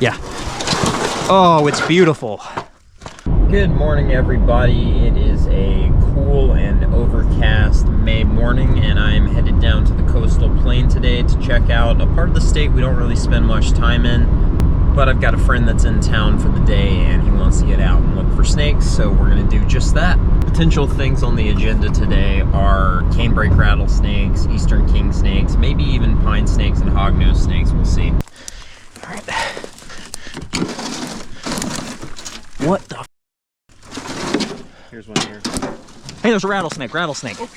Yeah. Oh, it's beautiful. Good morning, everybody. It is a cool and overcast May morning, and I'm headed down to the coastal plain today to check out a part of the state we don't really spend much time in, but I've got a friend that's in town for the day and he wants to get out and look for snakes, so we're gonna do just that. Potential things on the agenda today are canebrake rattlesnakes, eastern king snakes, maybe even pine snakes and hognose snakes. We'll see. All right. What the? Here's one here. Hey, there's a rattlesnake. Oh.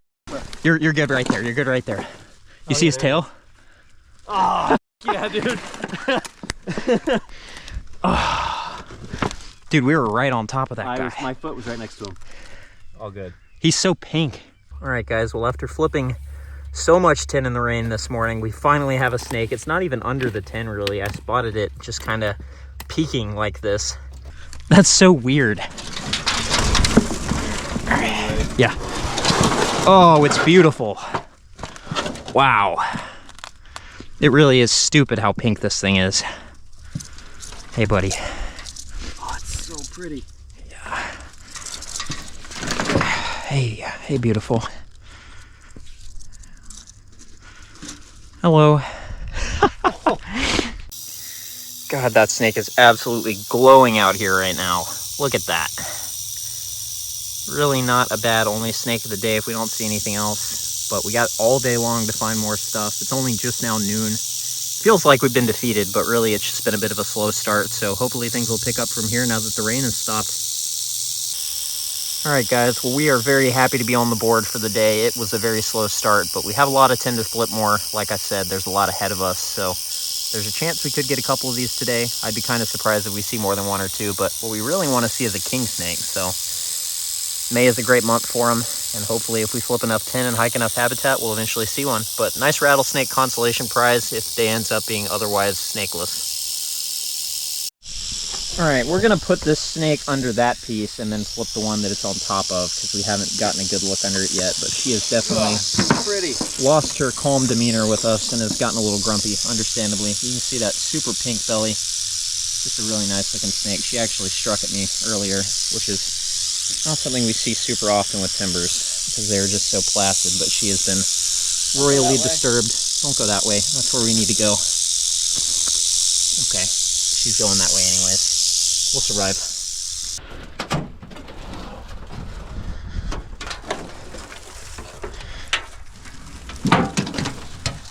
You're good right there. You're good right there. You see his tail? Oh, yeah, dude. Oh. Dude, we were right on top of that guy. My foot was right next to him. All good. He's so pink. All right, guys. Well, after flipping so much tin in the rain this morning, we finally have a snake. It's not even under the tin, really. I spotted it just kind of peeking like this. That's so weird. Yeah. Oh, it's beautiful. Wow. It really is stupid how pink this thing is. Hey, buddy. Oh, it's so pretty. Yeah. Hey, beautiful. Hello. God, that snake is absolutely glowing out here right now. Look at that. Really not a bad only snake of the day if we don't see anything else. But we got all day long to find more stuff. It's only just now noon. Feels like we've been defeated, but really it's just been a bit of a slow start. So hopefully things will pick up from here now that the rain has stopped. All right, guys. Well, we are very happy to be on the board for the day. It was a very slow start, but we have a lot of tin to flip more. Like I said, there's a lot ahead of us. So there's a chance we could get a couple of these today. I'd be kind of surprised if we see more than one or two, but what we really want to see is a king snake. So May is a great month for them, and hopefully if we flip enough tin and hike enough habitat, we'll eventually see one. But nice rattlesnake consolation prize if the day ends up being otherwise snakeless. All right, we're gonna put this snake under that piece and then flip the one that it's on top of, because we haven't gotten a good look under it yet, but she has definitely lost her calm demeanor with us and has gotten a little grumpy, understandably. You can see that super pink belly. Just a really nice looking snake. She actually struck at me earlier, which is not something we see super often with timbers because they're just so placid, but she has been royally disturbed. Don't go that way. That's where we need to go. Okay, she's going that way anyways. We'll survive.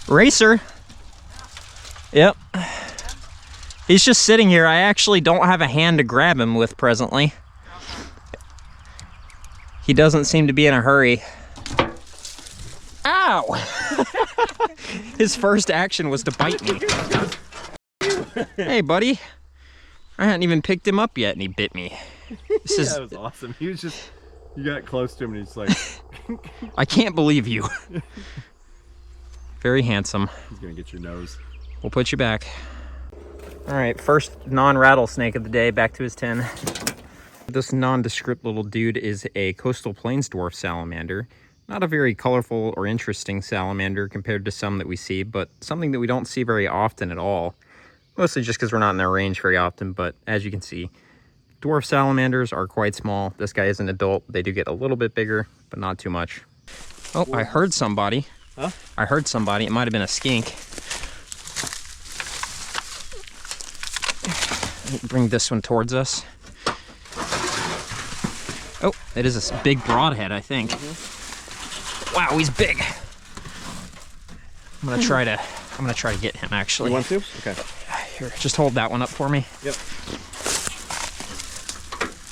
Racer. Yep. He's just sitting here. I actually don't have a hand to grab him with presently. He doesn't seem to be in a hurry. Ow! His first action was to bite me. Hey, buddy. I hadn't even picked him up yet and he bit me. That was awesome. He was just, you got close to him and he's like... I can't believe you. Very handsome. He's gonna get your nose. We'll put you back. All right, first non-rattlesnake of the day, back to his tin. This nondescript little dude is a coastal plains dwarf salamander. Not a very colorful or interesting salamander compared to some that we see, but something that we don't see very often at all. Mostly just because we're not in their range very often, but as you can see, dwarf salamanders are quite small. This guy is an adult. They do get a little bit bigger, but not too much. Oh, I heard somebody. Huh? I heard somebody. It might have been a skink. Bring this one towards us. Oh, it is a big broadhead, I think. Mm-hmm. Wow, he's big. I'm gonna try to get him actually. You want to? Okay. Here, just hold that one up for me. Yep.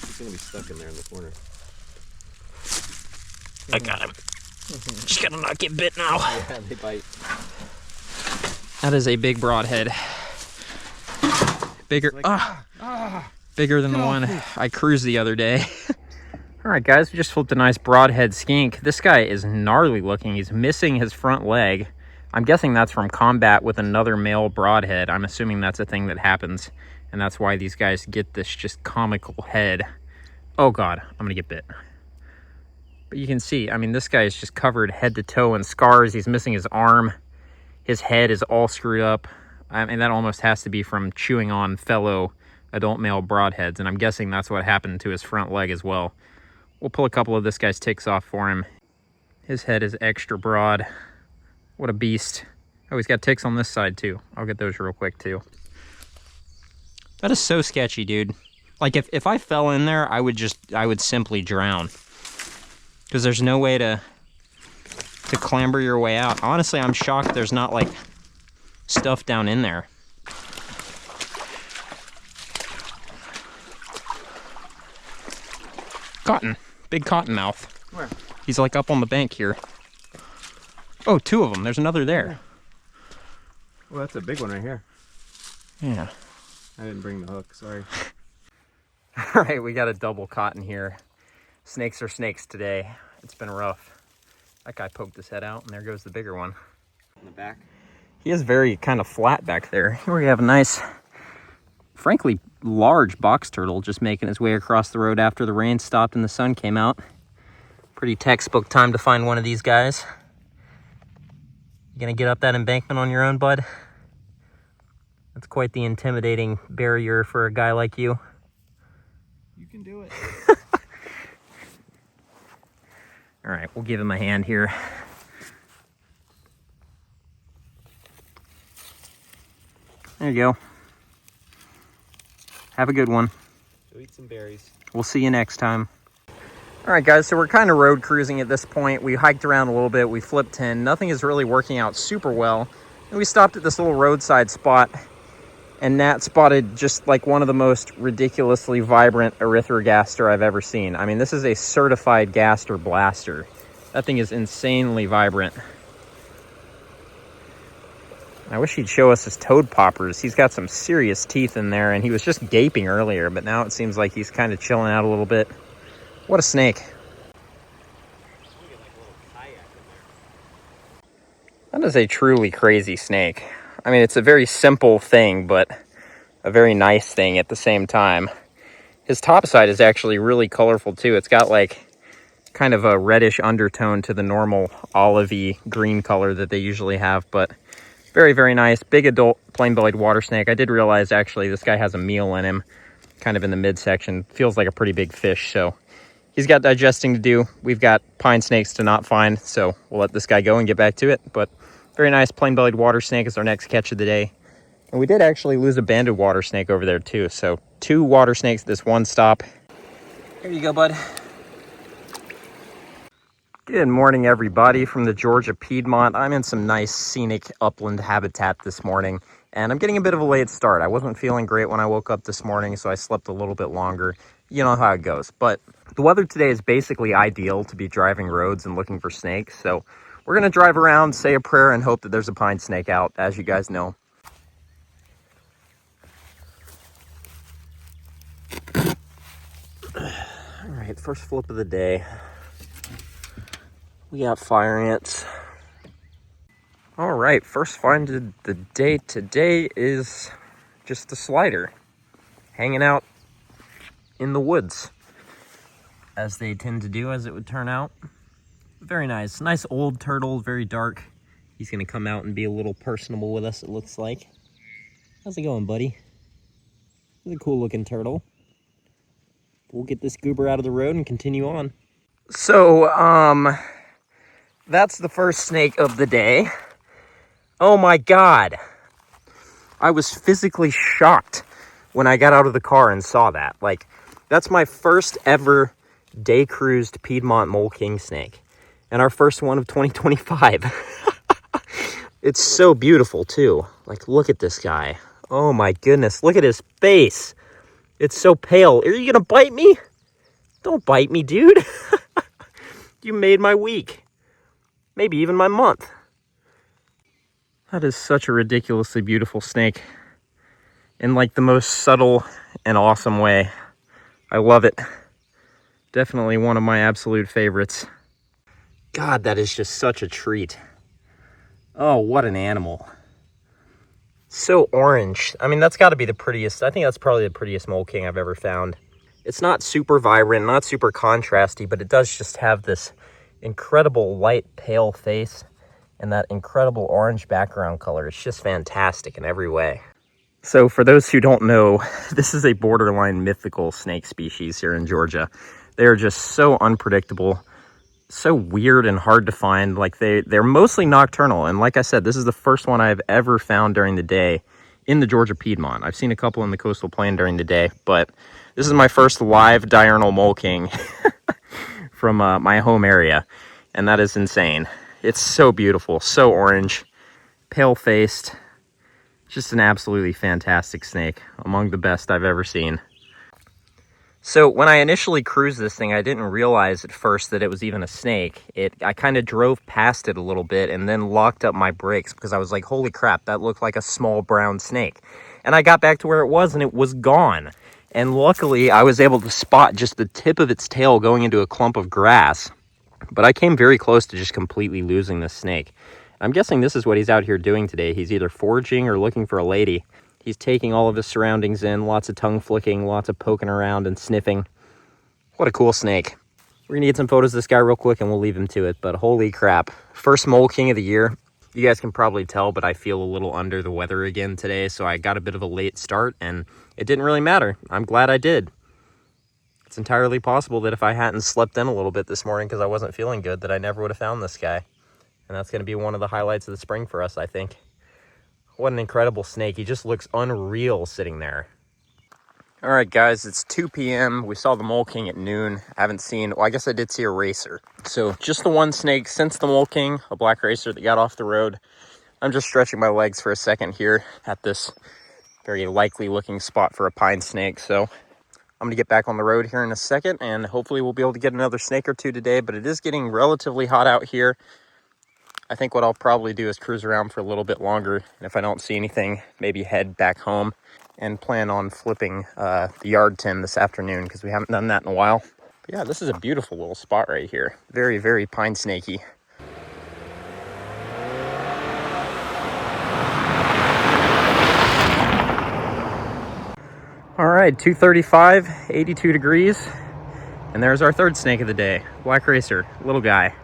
He's gonna be stuck in there in the corner. I got him. Just gotta not get bit now. Yeah, they bite. That is a big broadhead. Bigger, like, bigger than the one I cruised the other day. All right, guys, we just flipped a nice broadhead skink. This guy is gnarly looking. He's missing his front leg. I'm guessing that's from combat with another male broadhead. I'm assuming that's a thing that happens, and that's why these guys get this just comical head. Oh God, I'm gonna get bit. But you can see, I mean, this guy is just covered head to toe in scars. He's missing his arm. His head is all screwed up. I mean, that almost has to be from chewing on fellow adult male broadheads, and I'm guessing that's what happened to his front leg as well. We'll pull a couple of this guy's ticks off for him. His head is extra broad. What a beast. Oh, he's got ticks on this side too. I'll get those real quick too. That is so sketchy, dude. Like if I fell in there, I would simply drown. Because there's no way to clamber your way out. Honestly, I'm shocked there's not like stuff down in there. Cotton. Big cottonmouth. Where? He's like up on the bank here. Oh, two of them. There's another there. Well, that's a big one right here. Yeah. I didn't bring the hook, sorry. All right, we got a double cotton here. Snakes are snakes today. It's been rough. That guy poked his head out, and there goes the bigger one. In the back? He is very kind of flat back there. Here we have a nice, frankly, large box turtle just making his way across the road after the rain stopped and the sun came out. Pretty textbook time to find one of these guys. You gonna get up that embankment on your own, bud? That's quite the intimidating barrier for a guy like you. You can do it. All right, we'll give him a hand here. There you go. Have a good one. Go eat some berries. We'll see you next time. All right, guys, so we're kind of road cruising at this point. We hiked around a little bit. We flipped in. Nothing is really working out super well. And we stopped at this little roadside spot, and Nat spotted just like one of the most ridiculously vibrant erythrogaster I've ever seen. I mean, this is a certified gaster blaster. That thing is insanely vibrant. I wish he'd show us his toad poppers. He's got some serious teeth in there, and he was just gaping earlier, but now it seems like he's kind of chilling out a little bit. What a snake. That is a truly crazy snake. I mean, it's a very simple thing, but a very nice thing at the same time. His top side is actually really colorful too. It's got like kind of a reddish undertone to the normal olivey green color that they usually have, but very, very nice. Big adult plain-bellied water snake. I did realize actually this guy has a meal in him, kind of in the midsection. Feels like a pretty big fish, so he's got digesting to do. We've got pine snakes to not find, so we'll let this guy go and get back to it. But very nice plain-bellied water snake is our next catch of the day. And we did actually lose a banded water snake over there too. So 2 water snakes at this one stop. Here you go, bud. Good morning, everybody, from the Georgia Piedmont. I'm in some nice scenic upland habitat this morning, and I'm getting a bit of a late start. I wasn't feeling great when I woke up this morning, so I slept a little bit longer. You know how it goes. But the weather today is basically ideal to be driving roads and looking for snakes. So we're going to drive around, say a prayer, and hope that there's a pine snake out, as you guys know. All right, first flip of the day. We got fire ants. All right, first find of the day today is just a slider hanging out in the woods, as they tend to do, as it would turn out. Very nice. Nice old turtle, very dark. He's gonna come out and be a little personable with us, it looks like. How's it going, buddy? He's a cool looking turtle. We'll get this goober out of the road and continue on. So, that's the first snake of the day. Oh my God. I was physically shocked when I got out of the car and saw that. Like, that's my first ever day cruised Piedmont Mole Kingsnake, and our first one of 2025. It's so beautiful too. Like, look at this guy. Oh my goodness, look at his face. It's so pale. Are you gonna bite me? Don't bite me, dude. You made my week. Maybe even my month. That is such a ridiculously beautiful snake, in like the most subtle and awesome way. I love it. Definitely one of my absolute favorites. God, that is just such a treat. Oh, what an animal. So orange. I mean, that's got to be the prettiest. I think that's probably the prettiest mole king I've ever found. It's not super vibrant, not super contrasty, but it does just have this incredible light pale face And that incredible orange background color is just fantastic in every way. So for those who don't know, this is a borderline mythical snake species here in Georgia. They are just so unpredictable, so weird and hard to find. Like they're mostly nocturnal. And like I said, this is the first one I've ever found during the day in the Georgia Piedmont. I've seen a couple in the coastal plain during the day, but this is my first live diurnal mole king from my home area. And that is insane. It's so beautiful, so orange, pale-faced. Just an absolutely fantastic snake, among the best I've ever seen. So when I initially cruised this thing, I didn't realize at first that it was even a snake. I kind of drove past it a little bit and then locked up my brakes because I was like, holy crap, that looked like a small brown snake. And I got back to where it was and it was gone. And luckily I was able to spot just the tip of its tail going into a clump of grass. But I came very close to just completely losing this snake. I'm guessing this is what he's out here doing today. He's either foraging or looking for a lady. He's taking all of his surroundings in, lots of tongue flicking, lots of poking around and sniffing. What a cool snake. We're gonna get some photos of this guy real quick and we'll leave him to it, but holy crap. First mole king of the year. You guys can probably tell, but I feel a little under the weather again today, so I got a bit of a late start and it didn't really matter. I'm glad I did. It's entirely possible that if I hadn't slept in a little bit this morning because I wasn't feeling good, that I never would have found this guy. And that's gonna be one of the highlights of the spring for us, I think. What an incredible snake. He just looks unreal sitting there. All right, guys, it's 2 p.m. We saw the Mole King at noon. I haven't seen, well, I guess I did see a racer. So just the one snake since the Mole King, a black racer that got off the road. I'm just stretching my legs for a second here at this very likely looking spot for a pine snake. So I'm gonna get back on the road here in a second and hopefully we'll be able to get another snake or two today, but it is getting relatively hot out here. I think what I'll probably do is cruise around for a little bit longer. And if I don't see anything, maybe head back home and plan on flipping the yard tin this afternoon because we haven't done that in a while. But yeah, this is a beautiful little spot right here. Very, very pine snakey. All right, 2:35, 82 degrees. And there's our third snake of the day, black racer, little guy.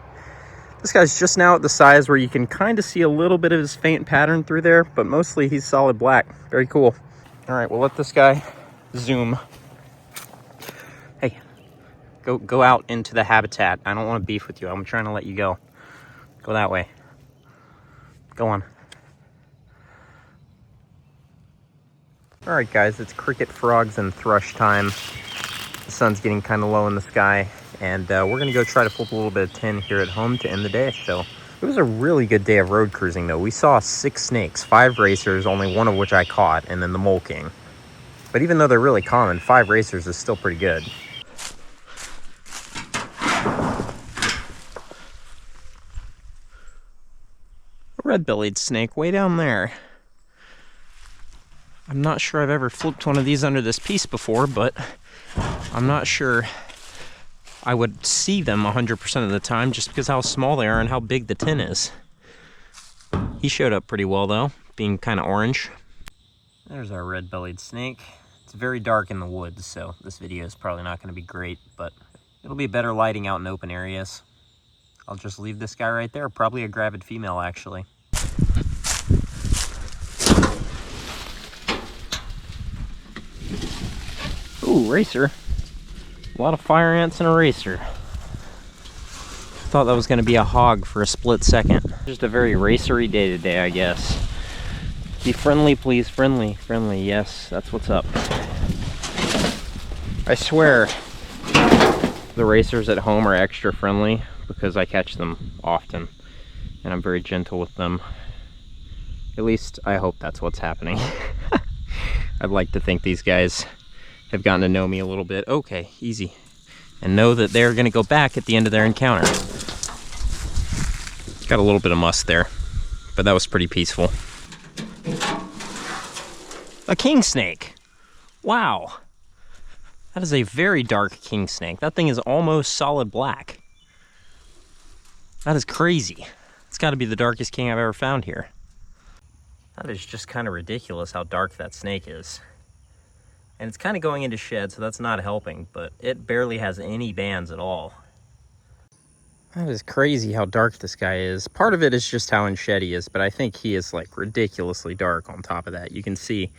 This guy's just now at the size where you can kind of see a little bit of his faint pattern through there, but mostly he's solid black. Very cool. All right, we'll let this guy zoom. Hey, go out into the habitat. I don't want to beef with you. I'm trying to let you go. Go that way. Go on. All right, guys, it's cricket, frogs, and thrush time. The sun's getting kind of low in the sky. And we're gonna go try to flip a little bit of tin here at home to end the day. So it was a really good day of road cruising though. We saw 6 snakes, 5 racers, only one of which I caught, and then the Mole King. But even though they're really common, 5 racers is still pretty good. A red-bellied snake way down there. I'm not sure I've ever flipped one of these under this piece before, but I'm not sure I would see them 100% of the time just because how small they are and how big the tin is. He showed up pretty well though, being kind of orange. There's our red-bellied snake. It's very dark in the woods, so this video is probably not going to be great, but it'll be better lighting out in open areas. I'll just leave this guy right there, probably a gravid female actually. Ooh, racer. A lot of fire ants and a racer. Thought that was going to be a hog for a split second. Just a very racery day today, I guess. Be friendly, please. Friendly. Friendly. Yes, that's what's up. I swear the racers at home are extra friendly because I catch them often. And I'm very gentle with them. At least, I hope that's what's happening. I'd like to think these guys have gotten to know me a little bit. Okay, easy. And know that they're gonna go back at the end of their encounter. Got a little bit of musk there, but that was pretty peaceful. A king snake. Wow. That is a very dark king snake. That thing is almost solid black. That is crazy. It's gotta be the darkest king I've ever found here. That is just kind of ridiculous how dark that snake is. And it's kind of going into shed, so that's not helping, but it barely has any bands at all. That is crazy how dark this guy is. Part of it is just how unshed he is, but I think he is like ridiculously dark on top of that. You can see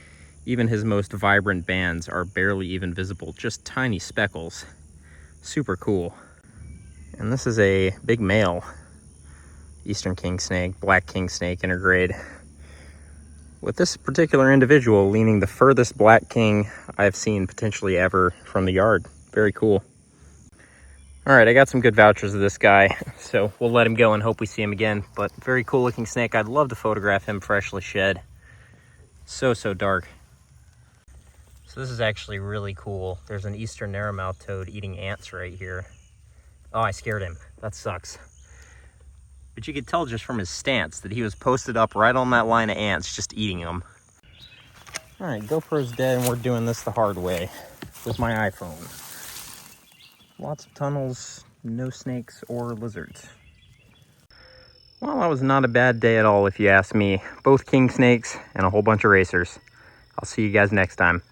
even his most vibrant bands are barely even visible, just tiny speckles. Super cool. And this is a big male eastern king snake, black king snake intergrade, with this particular individual leaning the furthest black king I've seen potentially ever from the yard. Very cool. All right, I got some good vouchers of this guy, so we'll let him go and hope we see him again. But very cool looking snake. I'd love to photograph him freshly shed. So dark. So this is actually really cool. There's an eastern narrowmouth toad eating ants right here. Oh, I scared him. That sucks. But you could tell just from his stance that he was posted up right on that line of ants, just eating them. All right, GoPro's dead and we're doing this the hard way with my iPhone. Lots of tunnels, no snakes or lizards. Well, that was not a bad day at all if you ask me. Both king snakes and a whole bunch of racers. I'll see you guys next time.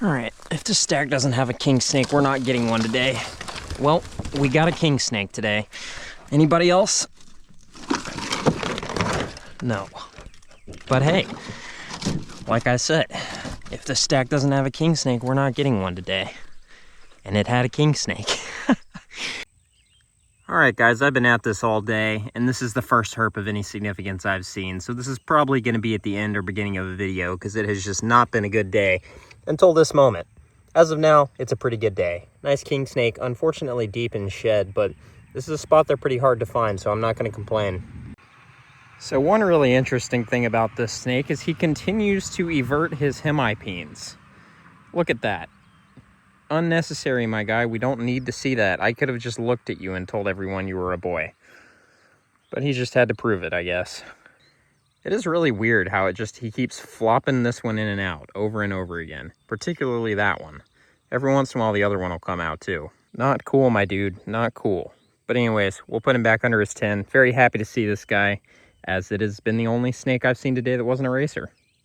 All right, if this stack doesn't have a king snake, we're not getting one today. Well, we got a king snake today. Anybody else? No. But hey, like I said, if the stack doesn't have a king snake, we're not getting one today. And it had a king snake. All right, guys, I've been at this all day, and this is the first herp of any significance I've seen. So this is probably going to be at the end or beginning of a video because it has just not been a good day until this moment. As of now, it's a pretty good day. Nice king snake, unfortunately deep in shed, but this is a spot they're pretty hard to find, so I'm not going to complain. So one really interesting thing about this snake is he continues to evert his hemipenes. Look at that. Unnecessary, my guy. We don't need to see that. I could have just looked at you and told everyone you were a boy. But he just had to prove it, I guess. It is really weird how he keeps flopping this one in and out over and over again. Particularly that one. Every once in a while, the other one will come out too. Not cool, my dude. Not cool. But anyways, we'll put him back under his tin. Very happy to see this guy, as it has been the only snake I've seen today that wasn't a racer.